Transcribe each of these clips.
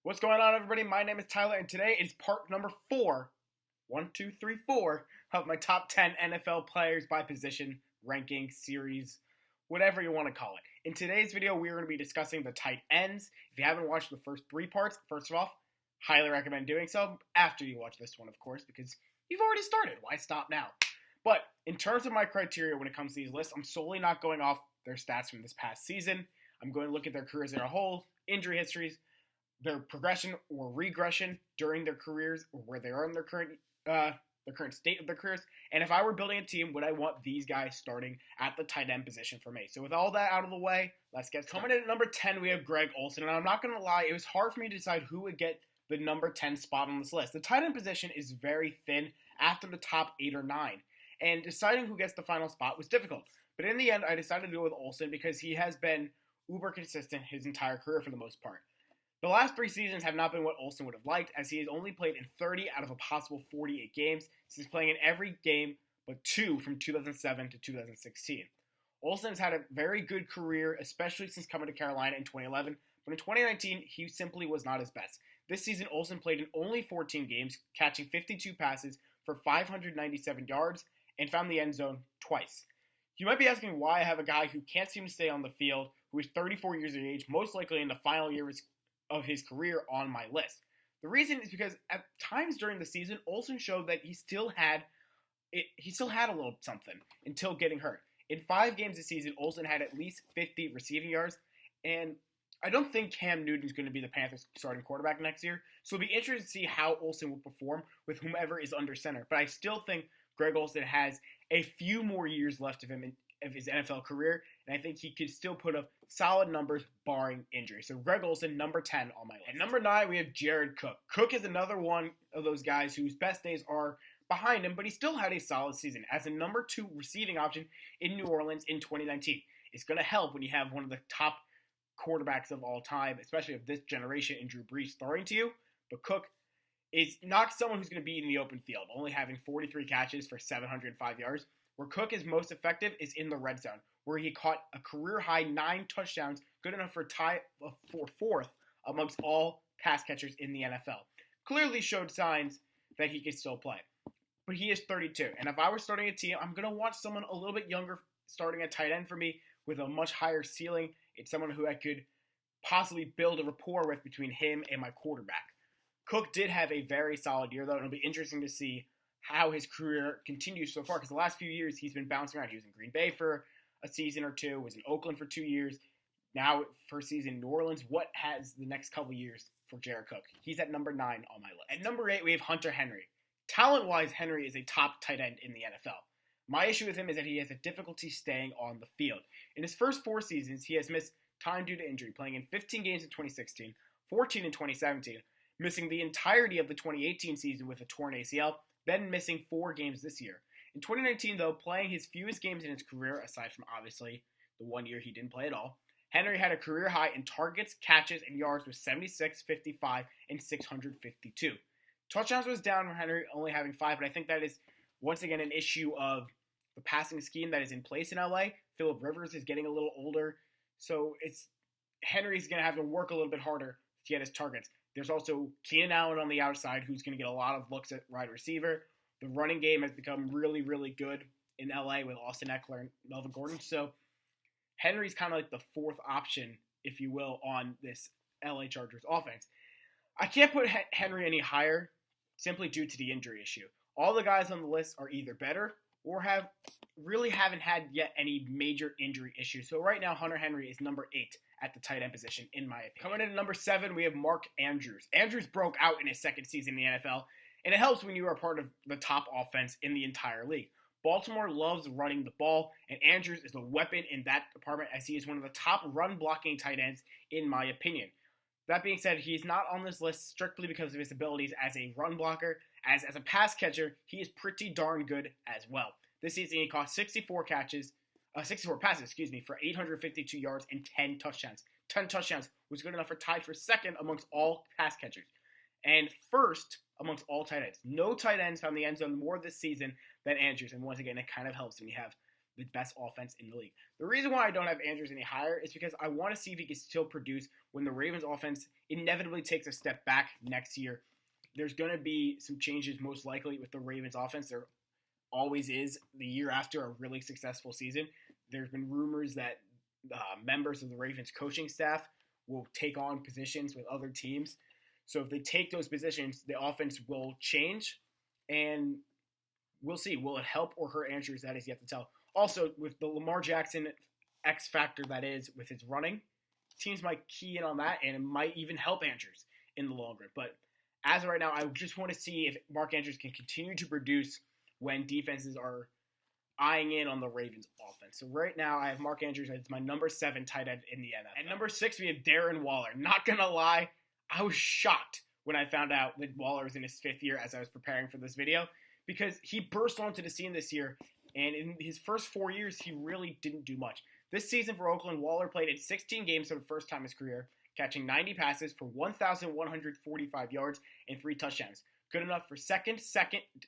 What's going on, everybody? My name is Tyler, and today is part number 4 of my top 10 NFL players by position, ranking, series, whatever you want to call it. In today's video, we're going to be discussing the tight ends. If you haven't watched the first 3 parts, first of all, highly recommend doing so after you watch this one, of course, because you've already started. Why stop now? But in terms of my criteria when it comes to these lists, I'm solely not going off their stats from this past season. I'm going to look at their careers as a whole, injury histories, their progression or regression during their careers, or where they are in their current state of their careers. And if I were building a team, would I want these guys starting at the tight end position for me? So with all that out of the way, let's get started. Coming in at number 10, we have Greg Olson. And I'm not going to lie, it was hard for me to decide who would get the number 10 spot on this list. The tight end position is very thin after the top 8 or 9. And deciding who gets the final spot was difficult. But in the end, I decided to go with Olson because he has been uber consistent his entire career for the most part. The last 3 seasons have not been what Olson would have liked, as he has only played in 30 out of a possible 48 games, since playing in every game but 2 from 2007 to 2016. Olson has had a very good career, especially since coming to Carolina in 2011, but in 2019, he simply was not his best. This season, Olson played in only 14 games, catching 52 passes for 597 yards, and found the end zone twice. You might be asking why I have a guy who can't seem to stay on the field, who is 34 years of age, most likely in the final year of his career on my list. The reason is because at times during the season, Olson showed that he still had a little something until getting hurt. In 5 games this season, Olson had at least 50 receiving yards, and I don't think Cam Newton's going to be the Panthers' starting quarterback next year, so it'll be interesting to see how Olson will perform with whomever is under center. But I still think Greg Olson has a few more years left of him of his NFL career, and I think he could still put up solid numbers barring injury. So Greg Olson, number 10 on my list. At number 9, we have Jared Cook. Cook is another one of those guys whose best days are behind him, but he still had a solid season as a number 2 receiving option in New Orleans in 2019. It's going to help when you have one of the top quarterbacks of all time, especially of this generation, in Drew Brees throwing to you. But Cook is not someone who's going to be in the open field, only having 43 catches for 705 yards. Where Cook is most effective is in the red zone, where he caught a career-high 9 touchdowns, good enough for fourth amongst all pass catchers in the NFL. Clearly showed signs that he could still play. But he is 32, and if I were starting a team, I'm going to want someone a little bit younger starting at tight end for me with a much higher ceiling. It's someone who I could possibly build a rapport with between him and my quarterback. Cook did have a very solid year, though, and it'll be interesting to see how his career continues so far, because the last few years he's been bouncing around. He was in Green Bay for a season or 2, was in Oakland for 2 years, now first season in New Orleans. What has the next couple years for Jared Cook? He's at number 9 on my list. At number 8, we have Hunter Henry. Talent-wise, Henry is a top tight end in the NFL. My issue with him is that he has a difficulty staying on the field. In his first 4 seasons, he has missed time due to injury, playing in 15 games in 2016, 14 in 2017, missing the entirety of the 2018 season with a torn ACL, then missing 4 games this year. In 2019, though, playing his fewest games in his career, aside from obviously the 1 year he didn't play at all, Henry had a career high in targets, catches, and yards with 76, 55, and 652. Touchdowns was down for Henry, only having 5, but I think that is, once again, an issue of the passing scheme that is in place in LA. Phillip Rivers is getting a little older, so Henry's going to have to work a little bit harder to get his targets. There's also Keenan Allen on the outside, who's going to get a lot of looks at wide receiver. The running game has become really, really good in LA with Austin Eckler and Melvin Gordon. So Henry's kind of like the 4th option, if you will, on this LA Chargers offense. I can't put Henry any higher simply due to the injury issue. All the guys on the list are either better or haven't had yet any major injury issues. So right now, Hunter Henry is number 8 at the tight end position, in my opinion. Coming in at number 7, we have Mark Andrews. Andrews broke out in his 2nd season in the NFL, and it helps when you are part of the top offense in the entire league. Baltimore loves running the ball, and Andrews is a weapon in that department, as he is one of the top run-blocking tight ends, in my opinion. That being said, he is not on this list strictly because of his abilities as a run blocker. As a pass catcher, he is pretty darn good as well. This season, he caught 64 passes, for 852 yards and 10 touchdowns. 10 touchdowns was good enough for tied for 2nd amongst all pass catchers, and 1st amongst all tight ends. No tight ends found the end zone more this season than Andrews, and once again, it kind of helps when you have the best offense in the league. The reason why I don't have Andrews any higher is because I want to see if he can still produce when the Ravens offense inevitably takes a step back next year. There's going to be some changes most likely with the Ravens offense. There always is the year after a really successful season. There's been rumors that members of the Ravens coaching staff will take on positions with other teams. So if they take those positions, the offense will change, and we'll see. Will it help or hurt Andrews? That is yet to tell. Also, with the Lamar Jackson X factor that is with his running, teams might key in on that, and it might even help Andrews in the long run. But as of right now, I just want to see if Mark Andrews can continue to produce when defenses are eyeing in on the Ravens offense. So right now, I have Mark Andrews as my number 7 tight end in the NFL. At number 6, we have Darren Waller. Not going to lie, I was shocked when I found out that Waller was in his 5th year as I was preparing for this video, because he burst onto the scene this year, and in his first 4 years, he really didn't do much. This season for Oakland, Waller played in 16 games for the first time in his career, catching 90 passes for 1,145 yards and 3 touchdowns. Good enough for second,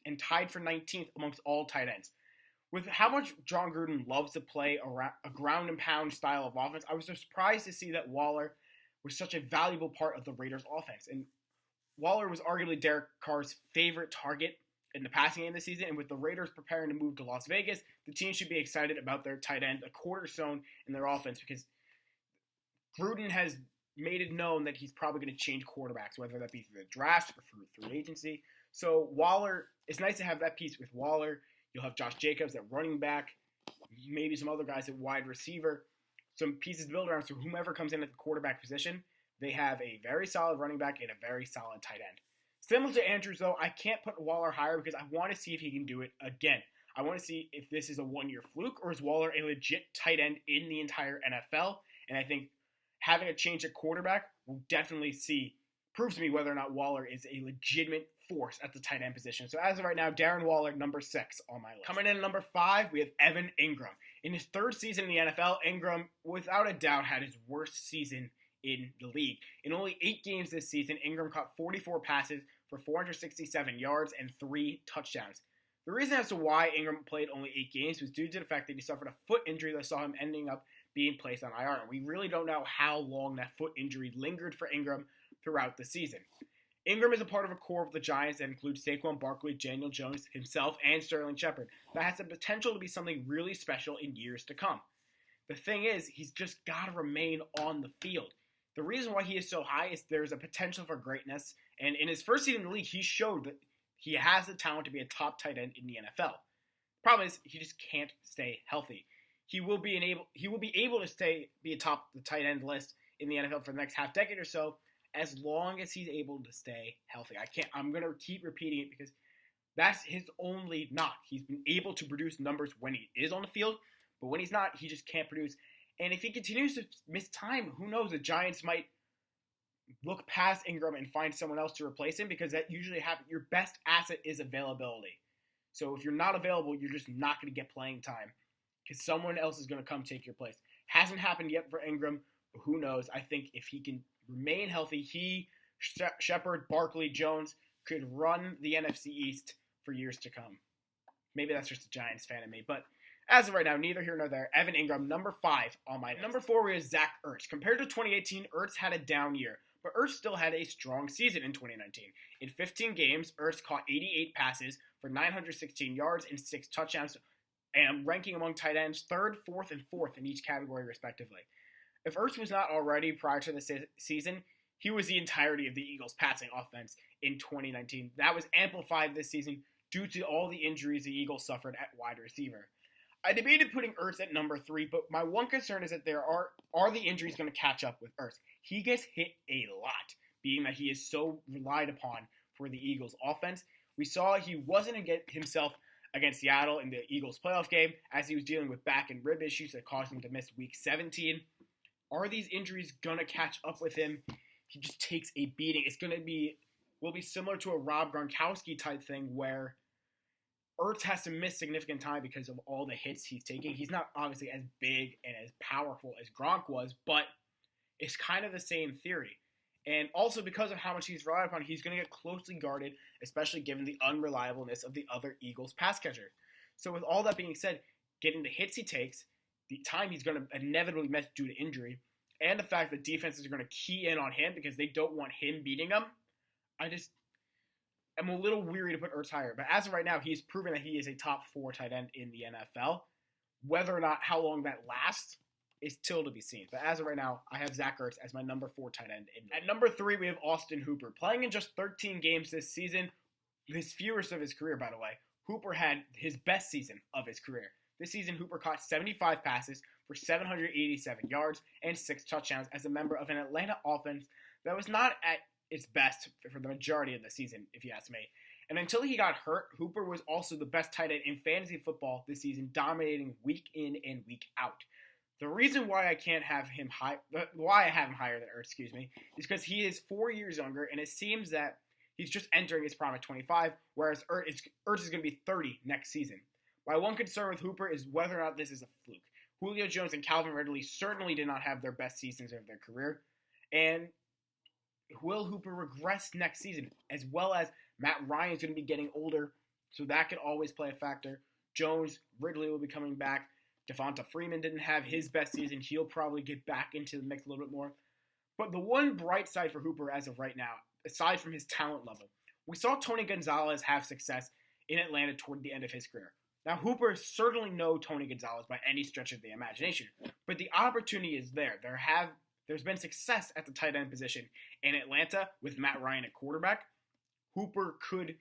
and tied for 19th amongst all tight ends. With how much John Gruden loves to play a ground and pound style of offense, I was surprised to see that Waller was such a valuable part of the Raiders offense. And Waller was arguably Derek Carr's favorite target in the passing game this season. And with the Raiders preparing to move to Las Vegas, the team should be excited about their tight end, a cornerstone in their offense, because Gruden has made it known that he's probably going to change quarterbacks, whether that be through the draft or through agency. So Waller, it's nice to have that piece with Waller. You'll have Josh Jacobs at running back, maybe some other guys at wide receiver, some pieces to build around. So whomever comes in at the quarterback position, they have a very solid running back and a very solid tight end. Similar to Andrews, though, I can't put Waller higher because I want to see if he can do it again. I want to see if this is a one-year fluke or is Waller a legit tight end in the entire NFL. And I think having a change at quarterback will definitely prove to me whether or not Waller is a legitimate force at the tight end position. So as of right now, Darren Waller, number 6 on my list. Coming in at number 5, we have Evan Engram. In his 3rd season in the NFL, Engram, without a doubt, had his worst season in the league. In only 8 games this season, Engram caught 44 passes for 467 yards and 3 touchdowns. The reason as to why Engram played only 8 games was due to the fact that he suffered a foot injury that saw him ending up being placed on IR. And we really don't know how long that foot injury lingered for Engram throughout the season. Engram is a part of a core of the Giants that includes Saquon Barkley, Daniel Jones, himself, and Sterling Shepard that has the potential to be something really special in years to come. The thing is, he's just got to remain on the field. The reason why he is so high is there's a potential for greatness, and in his first season in the league, he showed that he has the talent to be a top tight end in the NFL. Problem is, he just can't stay healthy. He will be able to be atop the tight end list in the NFL for the next half decade or so, as long as he's able to stay healthy. I'm going to keep repeating it because that's his only knock. He's been able to produce numbers when he is on the field, but when he's not, he just can't produce. And if he continues to miss time, who knows? The Giants might look past Engram and find someone else to replace him, because that usually happens. Your best asset is availability. So if you're not available, you're just not going to get playing time because someone else is going to come take your place. Hasn't happened yet for Engram, but who knows? I think if he can remain healthy, he, Shepard, Barkley, Jones could run the NFC East for years to come. Maybe that's just a Giants fan in me, but as of right now, neither here nor there. Evan Engram, number 5 on my list. Number 4, we have Zach Ertz. Compared to 2018, Ertz had a down year, but Ertz still had a strong season in 2019. In 15 games, Ertz caught 88 passes for 916 yards and 6 touchdowns, and ranking among tight ends 3rd, 4th, and 4th in each category, respectively. If Ertz was not already prior to the season, he was the entirety of the Eagles' passing offense in 2019. That was amplified this season due to all the injuries the Eagles suffered at wide receiver. I debated putting Ertz at number 3, but my one concern is that are the injuries going to catch up with Ertz? He gets hit a lot, being that he is so relied upon for the Eagles' offense. We saw he wasn't himself against Seattle in the Eagles' playoff game, as he was dealing with back and rib issues that caused him to miss Week 17. Are these injuries going to catch up with him? He just takes a beating. Will be similar to a Rob Gronkowski type thing where Ertz has to miss significant time because of all the hits he's taking. He's not obviously as big and as powerful as Gronk was, but it's kind of the same theory. And also because of how much he's relied upon, he's going to get closely guarded, especially given the unreliableness of the other Eagles pass catchers. So with all that being said, getting the hits he takes, the time he's going to inevitably miss due to injury, and the fact that defenses are going to key in on him because they don't want him beating them, I'm a little weary to put Ertz higher. But as of right now, he's proven that he is a top 4 tight end in the NFL. Whether or not how long that lasts is still to be seen. But as of right now, I have Zach Ertz as my number 4 tight end. At number 3, we have Austin Hooper. Playing in just 13 games this season, his fewest of his career, by the way, Hooper had his best season of his career. This season, Hooper caught 75 passes for 787 yards and 6 touchdowns as a member of an Atlanta offense that was not at its best for the majority of the season, if you ask me. And until he got hurt, Hooper was also the best tight end in fantasy football this season, dominating week in and week out. The reason why I have him higher than Ertz, is because he is 4 years younger, and it seems that he's just entering his prime at 25, whereas Ertz is going to be 30 next season. My one concern with Hooper is whether or not this is a fluke. Julio Jones and Calvin Ridley certainly did not have their best seasons of their career, and will Hooper regress next season? As well as Matt Ryan is going to be getting older, so that could always play a factor. Jones, Ridley will be coming back. Devonta Freeman didn't have his best season. He'll probably get back into the mix a little bit more. But the one bright side for Hooper as of right now, aside from his talent level, we saw Tony Gonzalez have success in Atlanta toward the end of his career. Now, Hooper is certainly no Tony Gonzalez by any stretch of the imagination, but the opportunity is there. There's been success at the tight end position in Atlanta with Matt Ryan at quarterback. Hooper could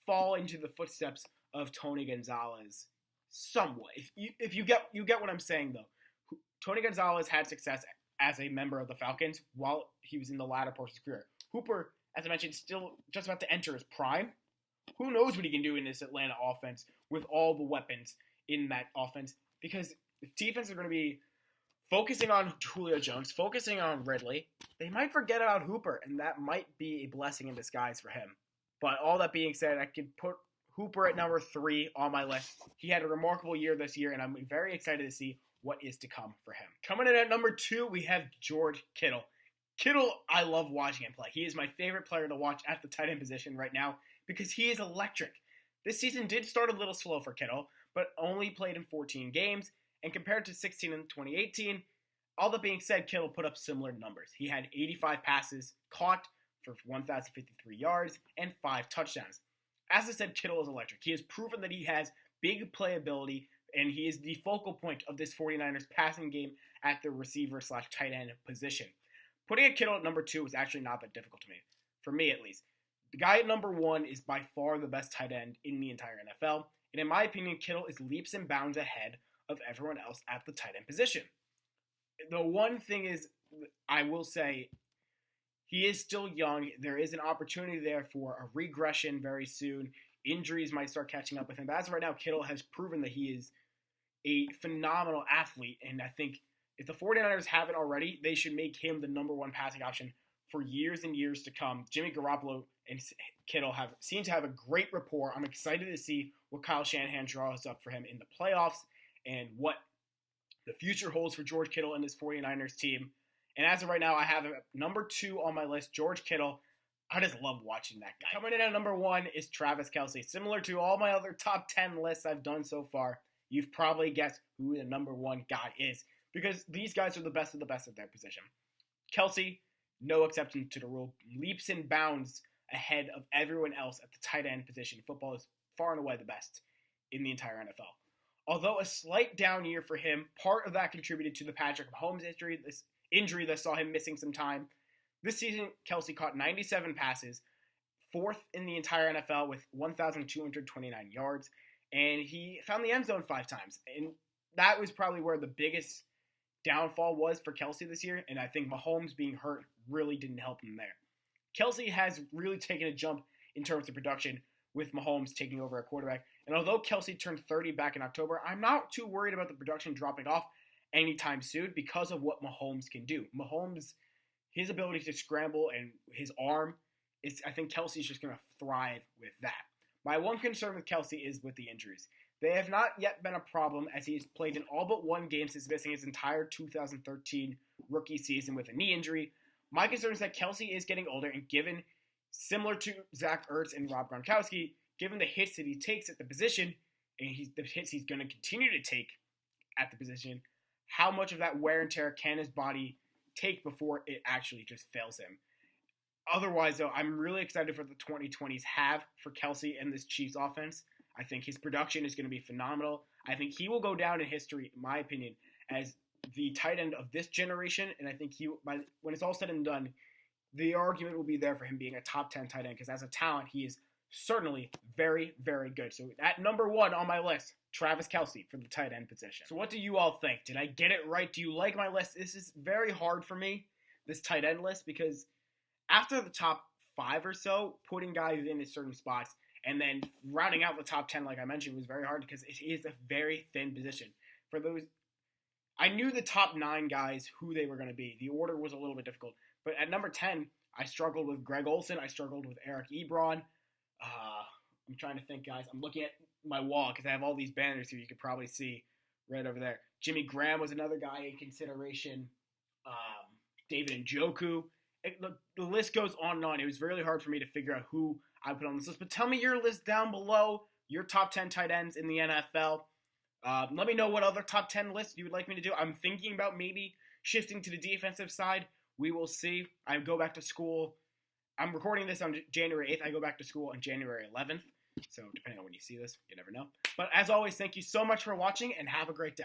fall into the footsteps of Tony Gonzalez somewhat. If you get what I'm saying, though, Tony Gonzalez had success as a member of the Falcons while he was in the latter part of his career. Hooper, as I mentioned, still just about to enter his prime. Who knows what he can do in this Atlanta offense with all the weapons in that offense? Because if defense are going to be focusing on Julio Jones, focusing on Ridley, they might forget about Hooper, and that might be a blessing in disguise for him. But all that being said, I could put Hooper at number 3 on my list. He had a remarkable year this year, and I'm very excited to see what is to come for him. Coming in at number 2, we have George Kittle. Kittle, I love watching him play. He is my favorite player to watch at the tight end position right now because he is electric. This season did start a little slow for Kittle, but only played in 14 games, and compared to 16 in 2018, all that being said, Kittle put up similar numbers. He had 85 passes caught for 1,053 yards and 5 touchdowns. As I said, Kittle is electric. He has proven that he has big playability, and he is the focal point of this 49ers passing game at the receiver/tight end position. Putting a Kittle at number 2 is actually not that difficult to me, for me at least. The guy at number 1 is by far the best tight end in the entire NFL, and in my opinion, Kittle is leaps and bounds ahead of everyone else at the tight end position. The one thing is, I will say, he is still young. There is an opportunity there for a regression very soon. Injuries might start catching up with him. But as of right now, Kittle has proven that he is a phenomenal athlete. And I think if the 49ers haven't already, they should make him the number 1 passing option for years and years to come. Jimmy Garoppolo and Kittle seem to have a great rapport. I'm excited to see what Kyle Shanahan draws up for him in the playoffs and what the future holds for George Kittle and his 49ers team. And as of right now, I have number 2 on my list, George Kittle. I just love watching that guy. Coming in at number 1 is Travis Kelce. Similar to all my other top 10 lists I've done so far, you've probably guessed who the number 1 guy is because these guys are the best of their position. Kelce, no exception to the rule, leaps and bounds ahead of everyone else at the tight end position. Football is far and away the best in the entire NFL. Although a slight down year for him, part of that contributed to the Patrick Mahomes injury that saw him missing some time. This season, Kelce caught 97 passes, 4th in the entire NFL with 1,229 yards, and he found the end zone 5 times. And that was probably where the biggest downfall was for Kelce this year, and I think Mahomes being hurt really didn't help him there. Kelce has really taken a jump in terms of production with Mahomes taking over at quarterback, and although Kelce turned 30 back in October, I'm not too worried about the production dropping off anytime soon because of what Mahomes can do. Mahomes, his ability to scramble and his arm, I think Kelce's just going to thrive with that. My one concern with Kelce is with the injuries. They have not yet been a problem as he has played in all but 1 game since missing his entire 2013 rookie season with a knee injury. My concern is that Kelce is getting older, and given, similar to Zach Ertz and Rob Gronkowski, given the hits that he takes at the position, and the hits he's going to continue to take at the position, how much of that wear and tear can his body take before it actually just fails him? Otherwise, though, I'm really excited for the 2020s have for Kelce and this Chiefs offense. I think his production is going to be phenomenal. I think he will go down in history, in my opinion, as the tight end of this generation. And I think when it's all said and done, the argument will be there for him being a top 10 tight end because as a talent, he is certainly very, very good. So at number 1 on my list, Travis Kelce for the tight end position. So what do you all think? Did I get it right? Do you like my list? This is very hard for me, this tight end list, because after the top 5 or so, putting guys in certain spots and then rounding out the top 10, like I mentioned, was very hard because it is a very thin position. For those, I knew the top 9 guys, who they were going to be. The order was a little bit difficult. But at number 10, I struggled with Greg Olson. I struggled with Eric Ebron. I'm trying to think, guys. I'm looking at my wall because I have all these banners here. You could probably see right over there. Jimmy Graham was another guy in consideration. David Njoku. The list goes on and on. It was really hard for me to figure out who I put on this list. But tell me your list down below, your top 10 tight ends in the NFL. Let me know what other top 10 lists you would like me to do. I'm thinking about maybe shifting to the defensive side. We will see. I go back to school. I'm recording this on January 8th. I go back to school on January 11th. So depending on when you see this, you never know. But as always, thank you so much for watching and have a great day.